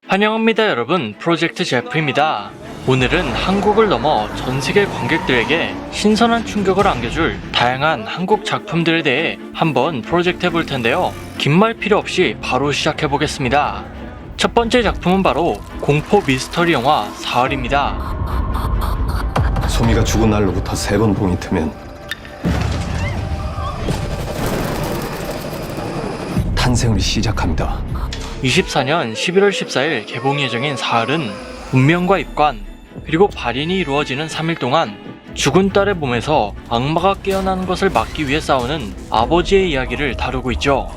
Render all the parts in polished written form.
환영합니다 여러분, 프로젝트 제프입니다. 오늘은 한국을 넘어 전세계 관객들에게 신선한 충격을 안겨줄 다양한 한국 작품들에 대해 한번 프로젝트 해볼 텐데요. 긴 말 필요 없이 바로 시작해보겠습니다. 첫 번째 작품은 바로 공포 미스터리 영화 사흘입니다. 소미가 죽은 날로부터 3번 봉이 트면 탄생을 시작합니다. 24년 11월 14일 개봉 예정인 사흘은 운명과 입관 그리고 발인이 이루어지는 3일 동안 죽은 딸의 몸에서 악마가 깨어나는 것을 막기 위해 싸우는 아버지의 이야기를 다루고 있죠.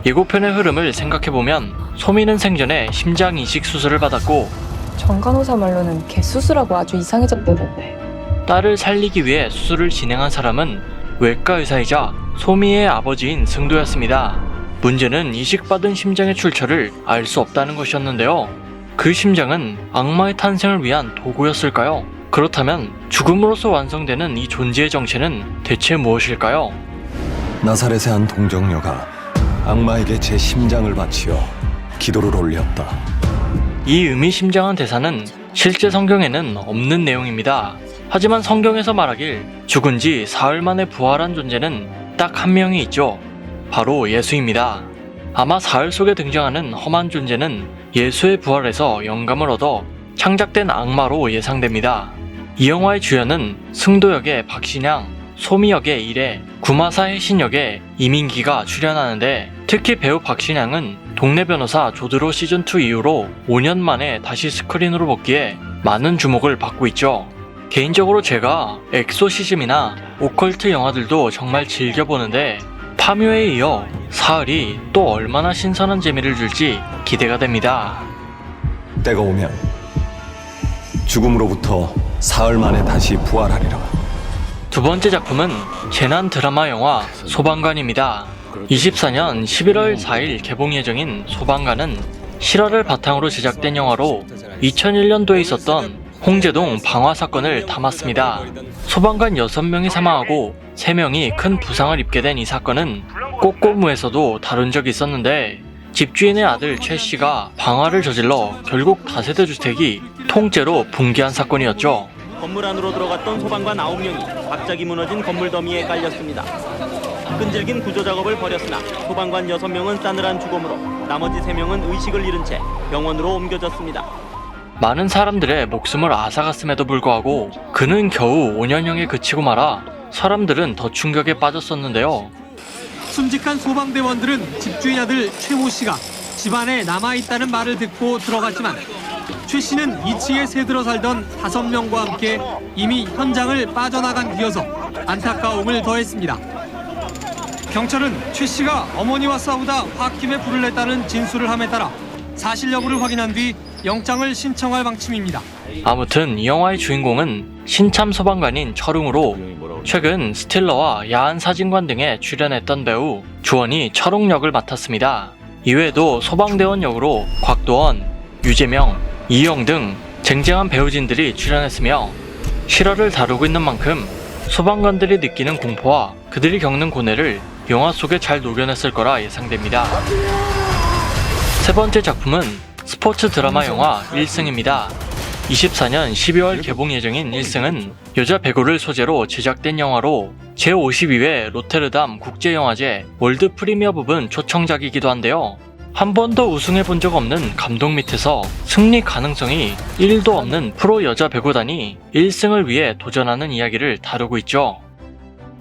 예고편의 흐름을 생각해보면 소미는 생전에 심장 이식 수술을 받았고 정간호사 말로는 개수술하고 아주 이상해졌다던데. 딸을 살리기 위해 수술을 진행한 사람은 외과 의사이자 소미의 아버지인 승도였습니다. 문제는 이식받은 심장의 출처를 알 수 없다는 것이었는데요. 그 심장은 악마의 탄생을 위한 도구였을까요? 그렇다면 죽음으로써 완성되는 이 존재의 정체는 대체 무엇일까요? 나사렛의 한 동정녀가 악마에게 제 심장을 바치어 기도를 올렸다. 이 의미심장한 대사는 실제 성경에는 없는 내용입니다. 하지만 성경에서 말하길 죽은 지 사흘 만에 부활한 존재는 딱 한 명이 있죠. 바로 예수입니다. 아마 사흘 속에 등장하는 험한 존재는 예수의 부활에서 영감을 얻어 창작된 악마로 예상됩니다. 이 영화의 주연은 승도 역의 박신양, 소미 역의 이래, 구마사 혜신 역의 이민기가 출연하는데 특히 배우 박신양은 동네 변호사 조드로 시즌2 이후로 5년 만에 다시 스크린으로 복귀해 많은 주목을 받고 있죠. 개인적으로 제가 엑소시즘이나 오컬트 영화들도 정말 즐겨보는데 파묘에 이어 사흘이 또 얼마나 신선한 재미를 줄지 기대가 됩니다. 때가 오면 죽음으로부터 사흘 만에 다시 부활하리라. 두 번째 작품은 재난 드라마 영화 소방관입니다. 24년 11월 4일 개봉 예정인 소방관은 실화를 바탕으로 제작된 영화로 2001년도에 있었던 홍제동 방화 사건을 담았습니다. 소방관 6명이 사망하고 3명이 큰 부상을 입게 된 이 사건은 꼬꼬무에서도 다룬 적이 있었는데 집주인의 아들 최 씨가 방화를 저질러 결국 다세대 주택이 통째로 붕괴한 사건이었죠. 건물 안으로 들어갔던 소방관 9명이 갑자기 무너진 건물 더미에 깔렸습니다. 끈질긴 구조 작업을 벌였으나 소방관 6명은 싸늘한 죽음으로 나머지 3명은 의식을 잃은 채 병원으로 옮겨졌습니다. 많은 사람들의 목숨을 앗아갔음에도 불구하고 그는 겨우 5년형에 그치고 말아 사람들은 더 충격에 빠졌었는데요. 순직한 소방대원들은 집주인 아들 최모 씨가 집안에 남아있다는 말을 듣고 들어갔지만 최 씨는 2층에 새들어 살던 5명과 함께 이미 현장을 빠져나간 뒤여서 안타까움을 더했습니다. 경찰은 최 씨가 어머니와 싸우다 홧김에 불을 냈다는 진술을 함에 따라 사실 여부를 확인한 뒤 영장을 신청할 방침입니다. 아무튼 이 영화의 주인공은 신참 소방관인 철웅으로 최근 스틸러와 야한 사진관 등에 출연했던 배우 주원이 철웅 역을 맡았습니다. 이외에도 소방대원 역으로 곽도원, 유재명, 이영 등 쟁쟁한 배우진들이 출연했으며 실화를 다루고 있는 만큼 소방관들이 느끼는 공포와 그들이 겪는 고뇌를 영화 속에 잘 녹여냈을 거라 예상됩니다. 세 번째 작품은 스포츠 드라마 영화 1승입니다. 24년 12월 개봉 예정인 1승은 여자 배구를 소재로 제작된 영화로 제52회 로테르담 국제영화제 월드 프리미어 부분 초청작이기도 한데요. 한 번도 우승해 본 적 없는 감독 밑에서 승리 가능성이 1도 없는 프로 여자 배구단이 1승을 위해 도전하는 이야기를 다루고 있죠.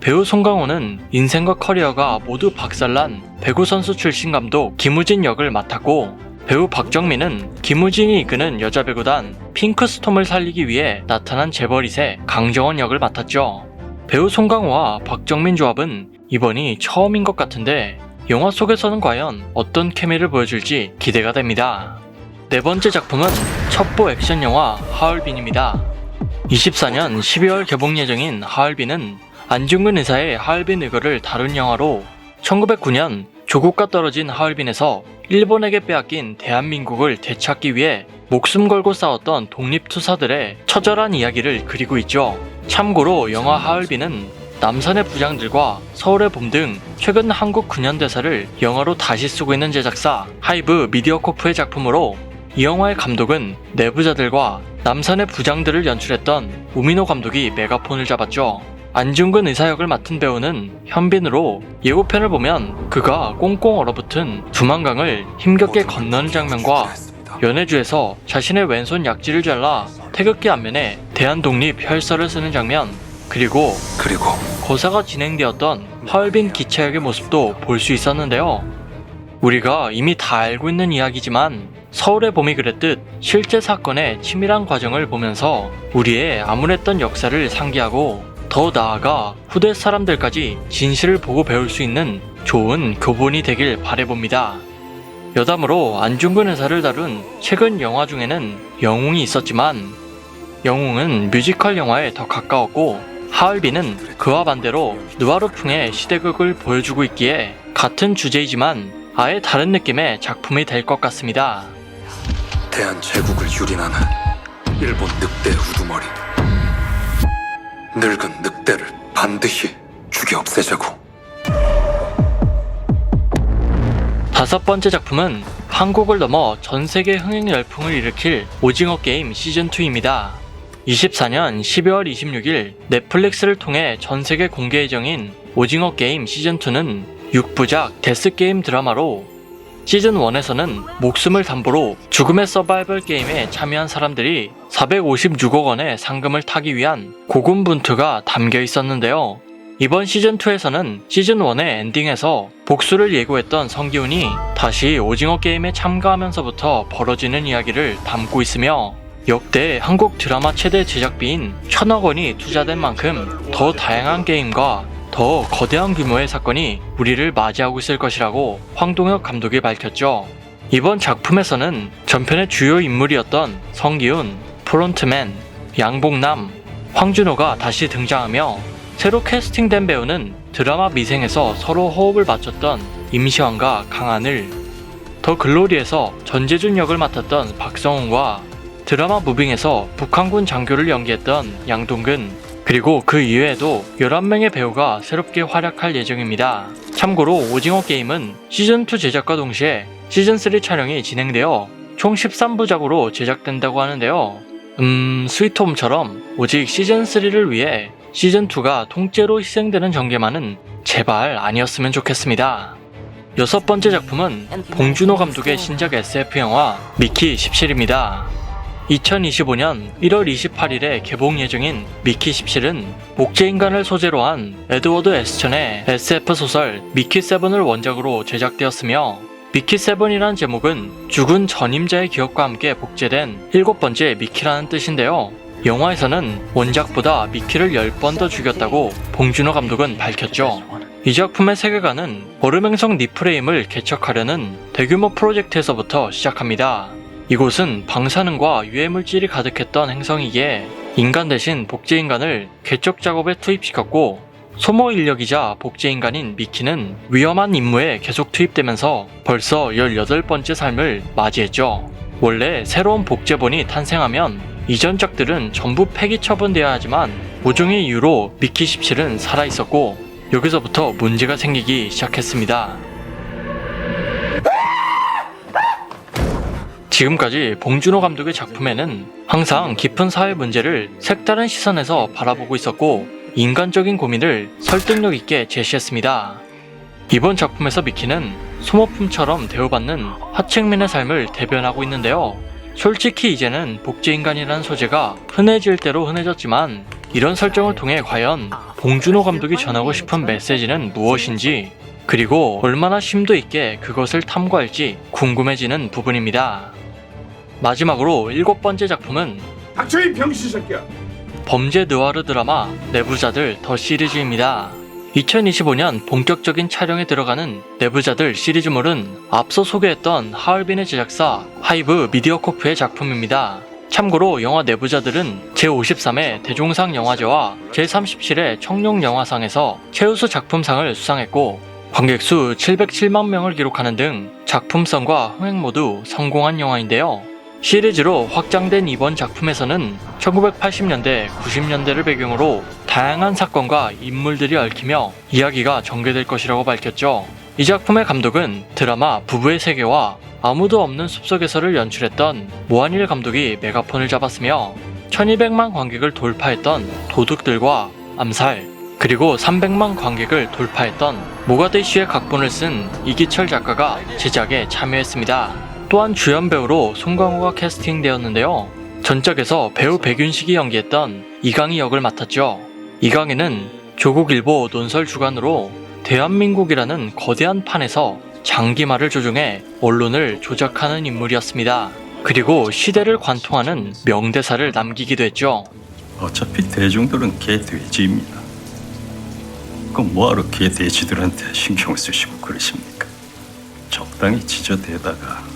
배우 송강호는 인생과 커리어가 모두 박살난 배구 선수 출신 감독 김우진 역을 맡았고 배우 박정민은 김우진이 이끄는 여자 배구단 핑크스톰을 살리기 위해 나타난 재벌이세 강정원 역을 맡았죠. 배우 송강호와 박정민 조합은 이번이 처음인 것 같은데 영화 속에서는 과연 어떤 케미를 보여줄지 기대가 됩니다. 네 번째 작품은 첩보 액션 영화 하얼빈입니다. 24년 12월 개봉 예정인 하얼빈은 안중근 의사의 하얼빈 의거를 다룬 영화로 1909년 조국과 떨어진 하얼빈에서 일본에게 빼앗긴 대한민국을 되찾기 위해 목숨 걸고 싸웠던 독립투사들의 처절한 이야기를 그리고 있죠. 참고로 영화 하얼빈은 남산의 부장들과 서울의 봄 등 최근 한국 근현대사를 영화로 다시 쓰고 있는 제작사 하이브 미디어코프의 작품으로 이 영화의 감독은 내부자들과 남산의 부장들을 연출했던 우민호 감독이 메가폰을 잡았죠. 안중근 의사 역을 맡은 배우는 현빈으로 예고편을 보면 그가 꽁꽁 얼어붙은 두만강을 힘겹게 건너는 장면과 연해주에서 자신의 왼손 약지를 잘라 태극기 앞면에 대한독립 혈서를 쓰는 장면, 그리고 고사가 진행되었던 하얼빈 기차역의 모습도 볼 수 있었는데요. 우리가 이미 다 알고 있는 이야기지만 서울의 봄이 그랬듯 실제 사건의 치밀한 과정을 보면서 우리의 암울했던 역사를 상기하고 더 나아가 후대 사람들까지 진실을 보고 배울 수 있는 좋은 교본이 되길 바라봅니다. 여담으로 안중근 의사를 다룬 최근 영화 중에는 영웅이 있었지만 영웅은 뮤지컬 영화에 더 가까웠고 하얼빈은 그와 반대로 느와르풍의 시대극을 보여주고 있기에 같은 주제이지만 아예 다른 느낌의 작품이 될 것 같습니다. 대한제국을 유린하는 일본 늑대 우두머리, 늙은 늑대를 반드시 죽여 없애자고. 다섯 번째 작품은 한국을 넘어 전 세계 흥행 열풍을 일으킬 오징어 게임 시즌2입니다. 24년 12월 26일 넷플릭스를 통해 전 세계 공개 예정인 오징어 게임 시즌2는 6부작 데스게임 드라마로 시즌1에서는 목숨을 담보로 죽음의 서바이벌 게임에 참여한 사람들이 456억 원의 상금을 타기 위한 고군분투가 담겨 있었는데요. 이번 시즌2에서는 시즌1의 엔딩에서 복수를 예고했던 성기훈이 다시 오징어 게임에 참가하면서부터 벌어지는 이야기를 담고 있으며 역대 한국 드라마 최대 제작비인 1,000억 원이 투자된 만큼 더 다양한 게임과 더 거대한 규모의 사건이 우리를 맞이하고 있을 것이라고 황동혁 감독이 밝혔죠. 이번 작품에서는 전편의 주요 인물이었던 성기훈, 프론트맨, 양봉남, 황준호가 다시 등장하며 새로 캐스팅된 배우는 드라마 미생에서 서로 호흡을 맞췄던 임시완과 강하늘, 더 글로리에서 전재준 역을 맡았던 박성훈과 드라마 무빙에서 북한군 장교를 연기했던 양동근, 그리고 그 이외에도 11명의 배우가 새롭게 활약할 예정입니다. 참고로 오징어 게임은 시즌2 제작과 동시에 시즌3 촬영이 진행되어 총 13부작으로 제작된다고 하는데요. 스위트홈처럼 오직 시즌3를 위해 시즌2가 통째로 희생되는 전개만은 제발 아니었으면 좋겠습니다. 여섯 번째 작품은 봉준호 감독의 신작 SF 영화 미키 17입니다. 2025년 1월 28일에 개봉 예정인 미키 17은 목재인간을 소재로 한 에드워드 에스천의 SF 소설 미키 7을 원작으로 제작되었으며 미키 7이란 제목은 죽은 전임자의 기억과 함께 복제된 7번째 미키라는 뜻인데요. 영화에서는 원작보다 미키를 10번 더 죽였다고 봉준호 감독은 밝혔죠. 이 작품의 세계관은 얼음행성 니프레임을 개척하려는 대규모 프로젝트에서부터 시작합니다. 이곳은 방사능과 유해물질이 가득했던 행성이기에 인간 대신 복제인간을 개척 작업에 투입시켰고 소모 인력이자 복제인간인 미키는 위험한 임무에 계속 투입되면서 벌써 18번째 삶을 맞이했죠. 원래 새로운 복제본이 탄생하면 이전작들은 전부 폐기 처분되어야 하지만 모종의 이유로 미키 17은 살아있었고 여기서부터 문제가 생기기 시작했습니다. 지금까지 봉준호 감독의 작품에는 항상 깊은 사회 문제를 색다른 시선에서 바라보고 있었고 인간적인 고민을 설득력 있게 제시했습니다. 이번 작품에서 미키는 소모품처럼 대우받는 하층민의 삶을 대변하고 있는데요. 솔직히 이제는 복제인간이라는 소재가 흔해질 대로 흔해졌지만 이런 설정을 통해 과연 봉준호 감독이 전하고 싶은 메시지는 무엇인지 그리고 얼마나 심도 있게 그것을 탐구할지 궁금해지는 부분입니다. 마지막으로 7번째 작품은 닥쳐 이 병신 새끼야. 범죄 느와르 드라마 내부자들 더 시리즈입니다. 2025년 본격적인 촬영에 들어가는 내부자들 시리즈물은 앞서 소개했던 하얼빈의 제작사 하이브 미디어코프의 작품입니다. 참고로 영화 내부자들은 제53회 대종상 영화제와 제37회 청룡영화상에서 최우수 작품상을 수상했고 관객수 707만 명을 기록하는 등 작품성과 흥행 모두 성공한 영화인데요. 시리즈로 확장된 이번 작품에서는 1980년대, 90년대를 배경으로 다양한 사건과 인물들이 얽히며 이야기가 전개될 것이라고 밝혔죠. 이 작품의 감독은 드라마 부부의 세계와 아무도 없는 숲속에서를 연출했던 모한일 감독이 메가폰을 잡았으며 1200만 관객을 돌파했던 도둑들과 암살, 그리고 300만 관객을 돌파했던 모가디슈의 각본을 쓴 이기철 작가가 제작에 참여했습니다. 또한 주연 배우로 송강호가 캐스팅되었는데요. 전작에서 배우 백윤식이 연기했던 이강희 역을 맡았죠. 이강희는 조국일보 논설 주간으로 대한민국이라는 거대한 판에서 장기말을 조종해 언론을 조작하는 인물이었습니다. 그리고 시대를 관통하는 명대사를 남기기도 했죠. 어차피 대중들은 개돼지입니다. 그럼 뭐하러 개돼지들한테 신경 쓰시고 그러십니까? 적당히 지저대다가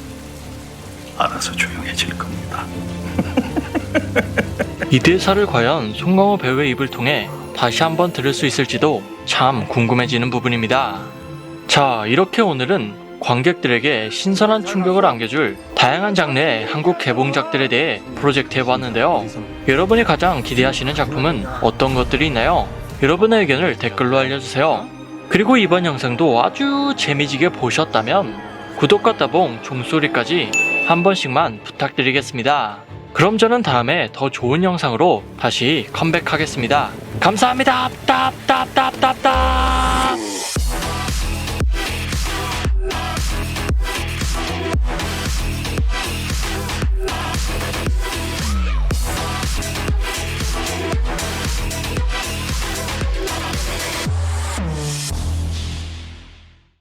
알아서 조용해질 겁니다. 이 대사를 과연 송강호 배우의 입을 통해 다시 한번 들을 수 있을지도 참 궁금해지는 부분입니다. 자, 이렇게 오늘은 관객들에게 신선한 충격을 안겨줄 다양한 장르의 한국 개봉작들에 대해 프로젝트해보았는데요. 여러분이 가장 기대하시는 작품은 어떤 것들이 있나요? 여러분의 의견을 댓글로 알려주세요. 그리고 이번 영상도 아주 재미지게 보셨다면 구독과 따봉, 종소리까지 한 번씩만 부탁드리겠습니다. 그럼 저는 다음에 더 좋은 영상으로 다시 컴백하겠습니다. 감사합니다. 답답답답답답.